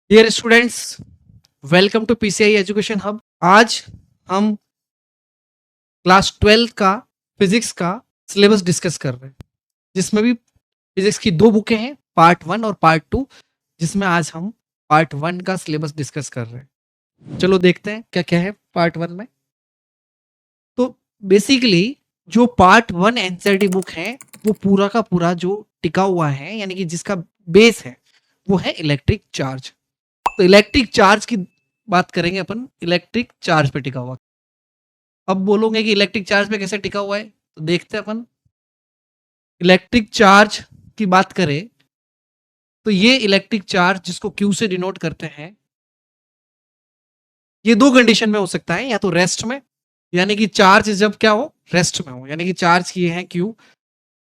Dear students, welcome to PCI education hub. आज हम class 12 का फिजिक्स का सिलेबस डिस्कस कर रहे हैं, जिसमें भी फिजिक्स की दो बुकें हैं, पार्ट 1 और पार्ट 2, जिसमें आज हम पार्ट 1 का सिलेबस डिस्कस कर रहे हैं। चलो देखते हैं क्या क्या है पार्ट 1 में। तो बेसिकली जो पार्ट 1 एनसीईआरटी बुक है, वो पूरा का पूरा जो टिका हुआ है, यानी कि जिसका बेस है, वो है इलेक्ट्रिक चार्ज। तो इलेक्ट्रिक चार्ज की बात करेंगे अपन, इलेक्ट्रिक चार्ज पे टिका हुआ। अब बोलोगे कि इलेक्ट्रिक चार्ज पे कैसे टिका हुआ है, तो देखते हैं अपन। इलेक्ट्रिक चार्ज की बात करें तो ये इलेक्ट्रिक चार्ज जिसको क्यू से डिनोट करते हैं, ये दो कंडीशन में हो सकता है। या तो रेस्ट में, यानी कि चार्ज जब क्या हो, रेस्ट में हो, यानी कि चार्ज ये है क्यू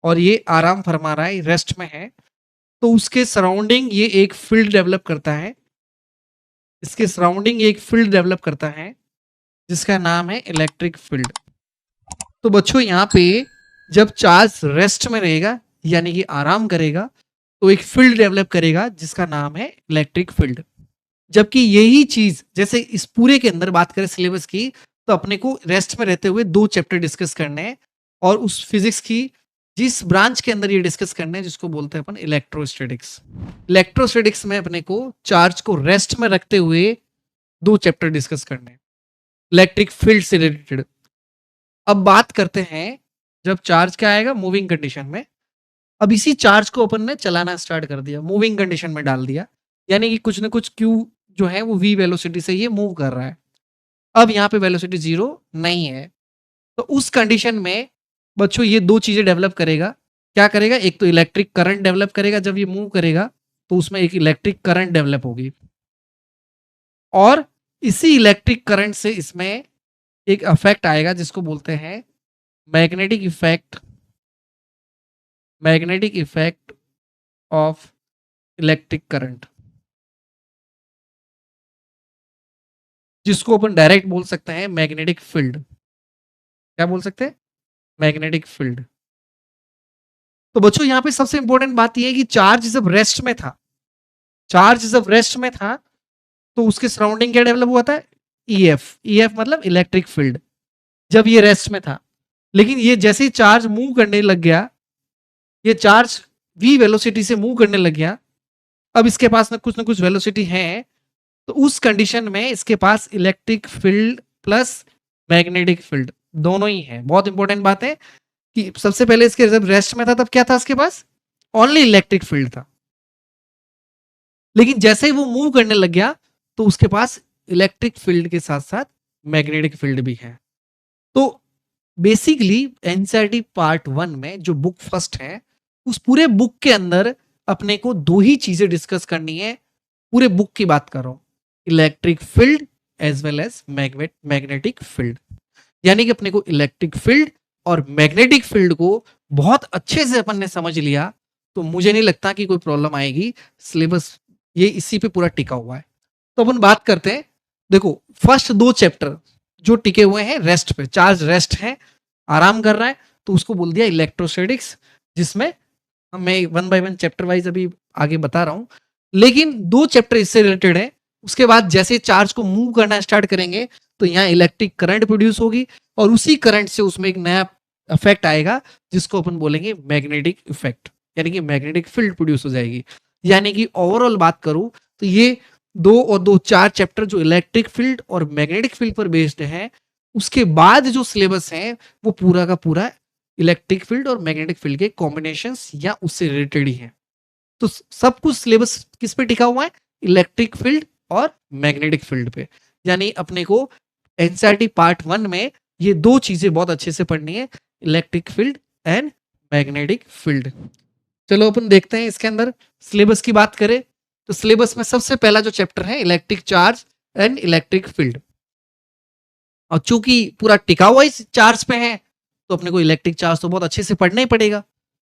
और ये आराम फरमा रहा है, रेस्ट में है, तो उसके सराउंडिंग ये एक फील्ड डेवलप करता है। इसके सराउंडिंग एक फील्ड डेवलप करता है जिसका नाम है इलेक्ट्रिक फील्ड। तो बच्चों यहाँ पे जब चार्ज रेस्ट में रहेगा, यानी कि आराम करेगा, तो एक फील्ड डेवलप करेगा जिसका नाम है इलेक्ट्रिक फील्ड। जबकि यही चीज जैसे इस पूरे के अंदर बात करें सिलेबस की, तो अपने को रेस्ट में रहते हुए दो चैप्टर डिस्कस करने हैं और उस फिजिक्स की जिस ब्रांच के अंदर ये डिस्कस करने हैं, जिसको बोलते हैं अपन इलेक्ट्रोस्टैटिक्स। इलेक्ट्रोस्टैटिक्स में अपने को चार्ज को रेस्ट में रखते हुए दो चैप्टर डिस्कस करने हैं इलेक्ट्रिक फील्ड से रिलेटेड। अब बात करते हैं जब चार्ज क्या आएगा, मूविंग कंडीशन में। अब इसी चार्ज को अपन ने चलाना स्टार्ट कर दिया, मूविंग कंडीशन में डाल दिया, यानी कि कुछ ना कुछ क्यू जो है वो वी वेलोसिटी से ये मूव कर रहा है। अब यहाँ पे वेलोसिटी जीरो नहीं है, तो उस कंडीशन में बच्चों ये दो चीजें डेवलप करेगा। क्या करेगा, एक तो इलेक्ट्रिक करंट डेवलप करेगा, जब ये मूव करेगा तो उसमें एक इलेक्ट्रिक करंट डेवलप होगी, और इसी इलेक्ट्रिक करंट से इसमें एक इफेक्ट आएगा जिसको बोलते हैं magnetic effect, magnetic effect of electric current, जिसको अपन डायरेक्ट बोल सकते हैं मैग्नेटिक फील्ड। क्या बोल सकते हैं, मैग्नेटिक फील्ड। तो बच्चों यहाँ पे सबसे इंपॉर्टेंट बात यह है कि चार्ज जब रेस्ट में था, चार्ज जब रेस्ट में था, तो उसके सराउंडिंग क्या डेवलप हुआ था, ईएफ। ईएफ मतलब इलेक्ट्रिक फील्ड, जब ये रेस्ट में था। लेकिन ये जैसे ही चार्ज मूव करने लग गया, ये चार्ज वी वेलोसिटी से मूव करने लग गया, अब इसके पास ना कुछ वेलोसिटी है, तो उस कंडीशन में इसके पास electric field plus magnetic field दोनों ही है। बहुत इंपॉर्टेंट बात है कि सबसे पहले इसके जब रेस्ट में था तब क्या था, इसके पास ओनली इलेक्ट्रिक फील्ड था, लेकिन जैसे ही वो मूव करने लग गया तो उसके पास इलेक्ट्रिक फील्ड के साथ साथ मैग्नेटिक फील्ड भी है। तो बेसिकली एनसीईआरटी पार्ट 1 में जो बुक फर्स्ट है, उस पूरे बुक के अंदर अपने को दो ही चीजें डिस्कस करनी है। पूरे बुक की बात कर रहा हूं, electric field as well as magnetic field. यानी कि अपने को इलेक्ट्रिक फील्ड और मैग्नेटिक फील्ड को बहुत अच्छे से अपन ने समझ लिया, तो मुझे नहीं लगता कि कोई प्रॉब्लम आएगी। सिलेबस ये इसी पे पूरा टिका हुआ है। तो अपन बात करते हैं। देखो, फर्स्ट दो चैप्टर जो टिके हुए हैं रेस्ट पे, चार्ज रेस्ट है, आराम कर रहा है, तो उसको बोल दिया इलेक्ट्रोस्टैटिक्स, जिसमें मैं one by one chapter wise अभी आगे बता रहा हूं। लेकिन दो चैप्टर इससे रिलेटेड है। उसके बाद जैसे चार्ज को मूव करना स्टार्ट करेंगे, तो यहाँ इलेक्ट्रिक करंट प्रोड्यूस होगी और उसी करंट से उसमें एक नया इफेक्ट आएगा जिसको अपन बोलेंगे मैग्नेटिक इफेक्ट, यानी कि मैग्नेटिक फील्ड प्रोड्यूस हो जाएगी। यानी कि ओवरऑल बात करूं तो ये दो और दो चार चैप्टर जो इलेक्ट्रिक फील्ड और मैग्नेटिक फील्ड पर बेस्ड है, उसके बाद जो सिलेबस है वो पूरा का पूरा इलेक्ट्रिक फील्ड और मैग्नेटिक फील्ड के कॉम्बिनेशंस या उससे रिलेटेड ही है। तो सब कुछ सिलेबस किस पे टिका हुआ है, इलेक्ट्रिक फील्ड और मैग्नेटिक फील्ड पे। यानी अपने को एनसीईआरटी पार्ट 1 में ये दो चीजें बहुत अच्छे से पढ़नी है, electric field and magnetic field. चलो अपन देखते हैं इसके अंदर सिलेबस की बात करें तो सिलेबस में सबसे पहला जो चैप्टर है electric charge and electric field. और चूंकि पूरा टिका हुआ इस चार्ज पे है, तो अपने को इलेक्ट्रिक चार्ज तो बहुत अच्छे से पढ़ना ही पड़ेगा।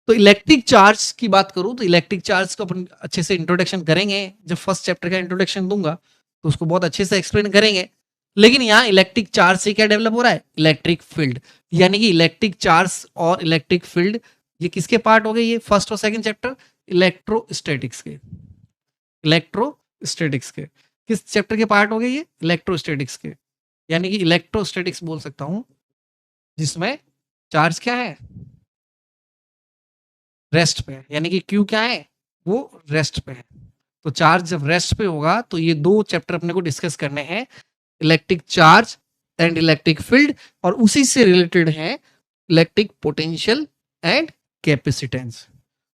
तो इलेक्ट्रिक चार्ज की बात करूं तो इलेक्ट्रिक चार्ज को अपन अच्छे से इंट्रोडक्शन करेंगे। जब फर्स्ट चैप्टर का इंट्रोडक्शन दूंगा तो उसको बहुत अच्छे से एक्सप्लेन करेंगे। लेकिन यहाँ इलेक्ट्रिक चार्ज से क्या डेवलप हो रहा है, इलेक्ट्रिक फील्ड। यानी कि इलेक्ट्रिक चार्ज और इलेक्ट्रिक फील्ड ये किसके पार्ट हो गए, ये फर्स्ट और सेकंड चैप्टर इलेक्ट्रोस्टैटिक्स के, इलेक्ट्रो इलेक्ट्रोस्टैटिक्स के। किस चैप्टर के पार्ट हो गए ये? इलेक्ट्रोस्टैटिक्स के, यानी कि इलेक्ट्रोस्टैटिक्स बोल सकता हूं, जिसमें चार्ज क्या है? रेस्ट पे है, यानी कि क्यू क्या है? वो रेस्ट पे है। तो चार्ज जब रेस्ट पे होगा तो ये दो चैप्टर अपने को डिस्कस करने हैं, electric charge and electric field, और उसी से रिलेटेड है इलेक्ट्रिक पोटेंशियल एंड कैपेसिटेंस।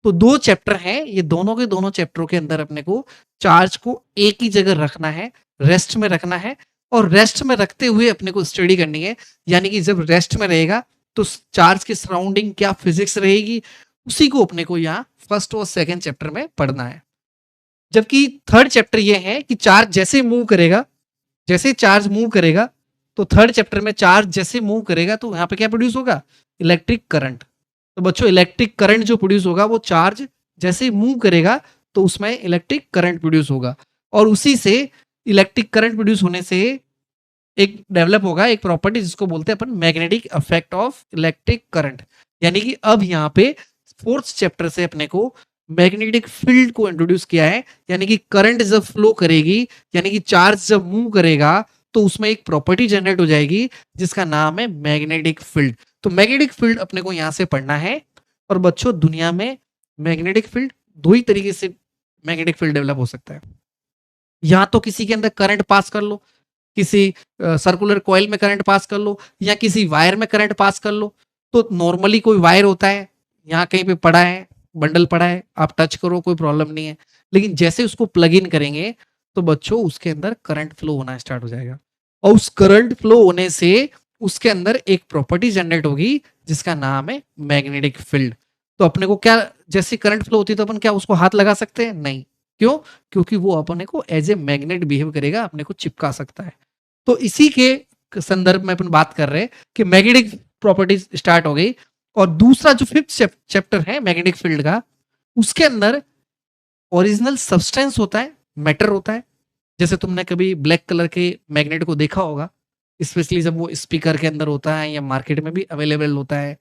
तो दो चैप्टर हैं, ये दोनों के दोनों चैप्टरों के अंदर अपने को चार्ज को एक ही जगह रखना है, रेस्ट में रखना है, और रेस्ट में रखते हुए अपने को स्टडी करनी है। यानी कि जब रेस्ट में रहेगा तो चार्ज के सराउंडिंग क्या फिजिक्स रहेगी, उसी को अपने को यहाँ फर्स्ट और सेकंड चैप्टर में पढ़ना है। जबकि थर्ड चैप्टर ये है कि चार्ज जैसे मूव करेगा, जैसे चार्ज मूव करेगा, तो थर्ड चैप्टर में चार्ज जैसे मूव करेगा तो यहाँ पे क्या प्रोड्यूस होगा? Electric current. तो बच्चों इलेक्ट्रिक करंट जो प्रोड्यूस होगा वो चार्ज जैसे मूव करेगा तो उसमें इलेक्ट्रिक करंट प्रोड्यूस होगा, और उसी से इलेक्ट्रिक करंट प्रोड्यूस होने से एक डेवलप होगा एक प्रॉपर्टी जिसको बोलते हैं अपन magnetic effect of electric current. यानी कि अब यहाँ पे फोर्थ चैप्टर से अपने को मैग्नेटिक फील्ड को इंट्रोड्यूस किया है, यानी कि करंट जब फ्लो करेगी, यानी कि चार्ज जब मूव करेगा तो उसमें एक प्रॉपर्टी जनरेट हो जाएगी जिसका नाम है मैग्नेटिक फील्ड। तो मैग्नेटिक फील्ड अपने को यहां से पढ़ना है। और बच्चों दुनिया में मैग्नेटिक फील्ड दो ही तरीके से मैग्नेटिक फील्ड डेवलप हो सकता है, या तो किसी के अंदर करंट पास कर लो, किसी सर्कुलर कॉइल में करंट पास कर लो, या किसी वायर में करंट पास कर लो। तो नॉर्मली कोई वायर होता है, यहाँ कहीं पे पड़ा है, बंडल पड़ा है, आप टच करो कोई प्रॉब्लम नहीं है, लेकिन जैसे उसको प्लग इन करेंगे तो बच्चों उसके अंदर करंट फ्लो होना स्टार्ट हो जाएगा, और उस करंट फ्लो होने से उसके अंदर एक प्रॉपर्टी जनरेट होगी जिसका नाम है मैग्नेटिक फील्ड। तो अपने को क्या, जैसे करंट फ्लो होती है तो अपन क्या उसको हाथ लगा सकते हैं? नहीं। क्यों? क्योंकि वो अपने को एज ए मैग्नेट बिहेव करेगा, अपने को चिपका सकता है। तो इसी के संदर्भ में अपन बात कर रहे हैं कि मैग्नेटिक प्रॉपर्टीज स्टार्ट हो गई। और दूसरा जो फिफ्थ चैप्टर है मैग्नेटिक फील्ड का, उसके अंदर ओरिजिनल सब्सटेंस होता है, मैटर होता है। जैसे तुमने कभी ब्लैक कलर के मैग्नेट को देखा होगा, स्पेशली जब वो स्पीकर के अंदर होता है या मार्केट में भी अवेलेबल होता है,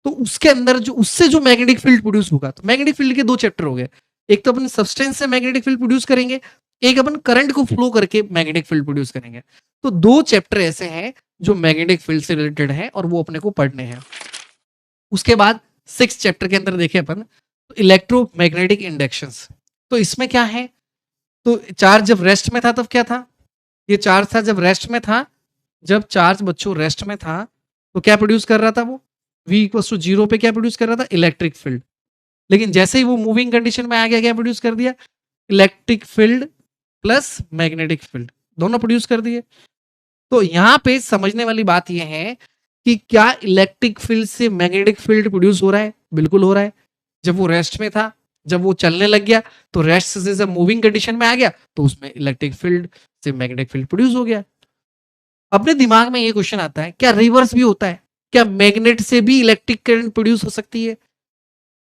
तो उसके अंदर जो उससे जो मैग्नेटिक फील्ड प्रोड्यूस होगा। तो मैग्नेटिक फील्ड के दो चैप्टर हो गए, एक तो अपन सब्सटेंस से मैग्नेटिक फील्ड प्रोड्यूस करेंगे, एक अपन करंट को फ्लो करके मैग्नेटिक फील्ड प्रोड्यूस करेंगे। तो दो चैप्टर ऐसे हैं जो मैग्नेटिक फील्ड से रिलेटेड है और वो अपने को पढ़ने हैं। उसके बाद सिक्स चैप्टर के अंदर देखें अपन तो इलेक्ट्रोमैग्नेटिक इंडक्शंस। तो इसमें क्या है? तो चार्ज जब रेस्ट में था तब क्या था? ये चार्ज था जब रेस्ट में था, जब चार्ज बच्चों रेस्ट में था तो क्या प्रोड्यूस कर रहा था वो? V इक्वल्स टू 0 पे क्या प्रोड्यूस कर रहा था? Electric field. लेकिन जैसे ही वो मूविंग कंडीशन में आ गया, क्या प्रोड्यूस कर दिया? Electric field plus magnetic field, दोनों प्रोड्यूस कर दिए। तो यहां पे समझने वाली बात यह है कि क्या इलेक्ट्रिक फील्ड से मैग्नेटिक फील्ड प्रोड्यूस हो रहा है? बिल्कुल हो रहा है। जब वो रेस्ट में था, जब वो चलने लग गया तो रेस्ट से जब मूविंग कंडीशन में आ गया तो उसमें इलेक्ट्रिक फील्ड से मैग्नेटिक फील्ड प्रोड्यूस हो गया। अपने दिमाग में ये क्वेश्चन आता है, क्या रिवर्स भी होता है? क्या मैग्नेट से भी इलेक्ट्रिक करंट प्रोड्यूस हो सकती है?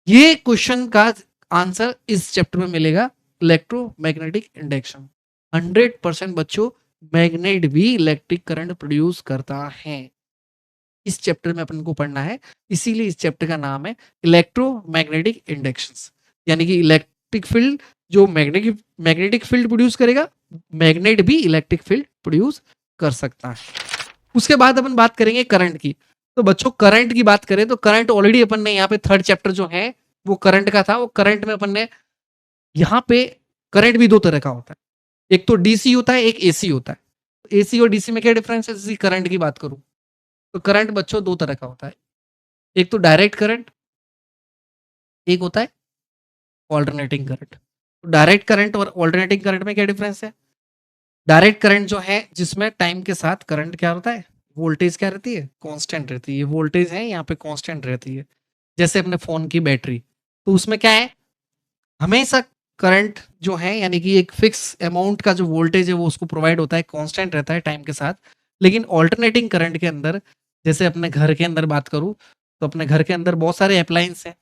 ये क्वेश्चन का आंसर इस चैप्टर में मिलेगा, इलेक्ट्रोमैग्नेटिक इंडक्शन। 100% बच्चों मैग्नेट भी इलेक्ट्रिक करंट प्रोड्यूस करता है। इस चैप्टर में अपन को पढ़ना है, इसीलिए इस चैप्टर का नाम है इलेक्ट्रोमैग्नेटिक इंडक्शंस। यानी कि इलेक्ट्रिक फील्ड जो मैग्नेटिक फील्ड प्रोड्यूस करेगा, मैग्नेट भी इलेक्ट्रिक फील्ड प्रोड्यूस कर सकता है। उसके बाद अपन बात करेंगे करंट की। तो बच्चों करंट की बात करें तो करंट ऑलरेडी अपन ने यहाँ पे थर्ड चैप्टर जो है वो करंट का था। वो करंट में अपन ने यहाँ पे करंट भी दो तरह का होता है, एक तो डीसी होता है, एक एसी होता है। एसी और डीसी में क्या डिफरेंस है? जैसे करंट की बात करूं तो करंट बच्चों दो तरह का होता है, एक तो डायरेक्ट करंट, एक होता है ऑल्टरनेटिंग करंट। तो डायरेक्ट करंट और ऑल्टरनेटिंग करंट में क्या डिफरेंस है? डायरेक्ट करंट जो है जिसमें टाइम के साथ करंट क्या होता है, वोल्टेज क्या रहती है? कांस्टेंट रहती है। ये वोल्टेज है यहाँ पे कांस्टेंट रहती है। जैसे अपने फोन की बैटरी, तो उसमें क्या है, हमेशा करंट जो है यानी कि एक फिक्स अमाउंट का जो वोल्टेज है वो उसको प्रोवाइड होता है, कांस्टेंट रहता है टाइम के साथ। लेकिन ऑल्टरनेटिंग करंट के अंदर, जैसे अपने घर के अंदर बात करूं तो अपने घर के अंदर बहुत सारे अप्लायंस हैं,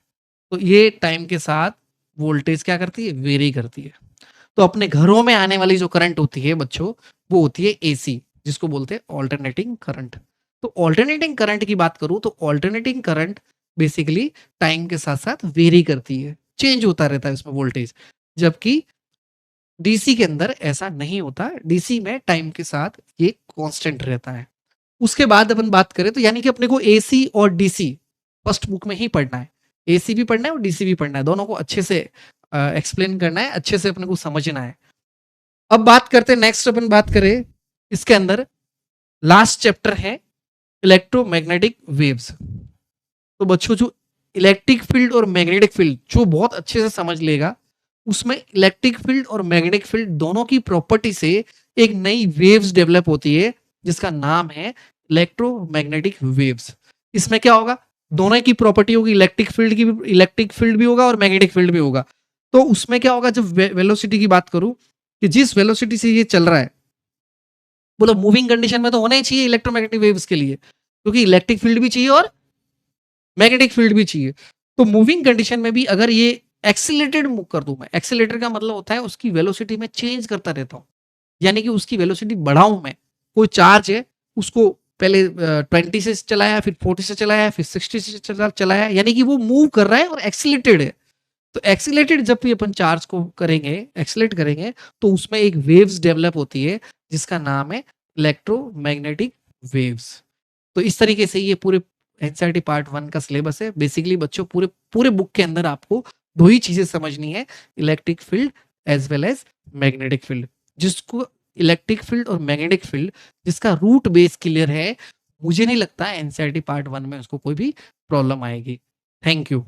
तो ये टाइम के साथ वोल्टेज क्या करती है? वेरी करती है। तो अपने घरों में आने वाली जो करंट होती है बच्चों, वो होती है एसी, जिसको बोलते हैं ऑल्टरनेटिंग करंट। तो ऑल्टरनेटिंग करंट की बात करूं तो ऑल्टरनेटिंग करंट बेसिकली टाइम के साथ साथ वेरी करती है, चेंज होता रहता है उसमें वोल्टेज। जबकि डीसी के अंदर ऐसा नहीं होता, डीसी में टाइम के साथ ये कांस्टेंट रहता है। उसके बाद अपन बात करें तो यानी कि अपने को एसी और डीसी फर्स्ट बुक में ही पढ़ना है, एसी भी पढ़ना है और डीसी भी पढ़ना है, दोनों को अच्छे से एक्सप्लेन करना है, अच्छे से अपने को समझना है। अब बात करते हैं नेक्स्ट, अपन बात करें इसके अंदर लास्ट चैप्टर है इलेक्ट्रोमैग्नेटिक वेव्स। तो बच्चों जो इलेक्ट्रिक फील्ड और मैग्नेटिक फील्ड जो बहुत अच्छे से समझ लेगा, उसमें इलेक्ट्रिक फील्ड और मैग्नेटिक फील्ड दोनों की प्रॉपर्टी से एक नई वेव्स डेवलप होती है जिसका नाम है इलेक्ट्रोमैग्नेटिक वेव्स। इसमें क्या होगा, दोनों की प्रॉपर्टी होगी, इलेक्ट्रिक फील्ड भी होगा और मैग्नेटिक फील्ड भी होगा। तो उसमें क्या होगा, जब वेलोसिटी की बात करूं कि जिस वेलोसिटी से ये चल रहा है, बोलो मूविंग कंडीशन में तो होना ही चाहिए इलेक्ट्रोमैग्नेटिक वेव्स के लिए, क्योंकि इलेक्ट्रिक फील्ड भी चाहिए और मैग्नेटिक फील्ड भी चाहिए। तो मूविंग कंडीशन में भी अगर ये एक्सीलरेटेड मूव कर दूं, मैं एक्सीलरेटर का मतलब होता है उसकी वेलोसिटी में चेंज करता रहता हूं, यानी कि उसकी वेलोसिटी बढ़ाऊं मैं। कोई चार्ज है, उसको पहले 20 से चलाया, फिर 40 से चलाया, फिर 60 से चलाया, यानी कि वो मूव कर रहा है और एक्सीलरेटेड है। तो एक्सीलरेटेड जब भी अपन चार्ज को करेंगे, एक्सीलरेट करेंगे, तो उसमें एक वेव्स डेवलप होती है जिसका नाम है इलेक्ट्रोमैग्नेटिक वेव्स। तो इस तरीके से ये पूरे एनसीईआरटी पार्ट 1 का सिलेबस है। बेसिकली बच्चों पूरे पूरे बुक के अंदर आपको दो ही चीजें समझनी है, electric field as well as magnetic field. जिसको इलेक्ट्रिक फील्ड और मैग्नेटिक फील्ड जिसका रूट बेस क्लियर है, मुझे नहीं लगता एनसीईआरटी पार्ट 1 में उसको कोई भी प्रॉब्लम आएगी। Thank you.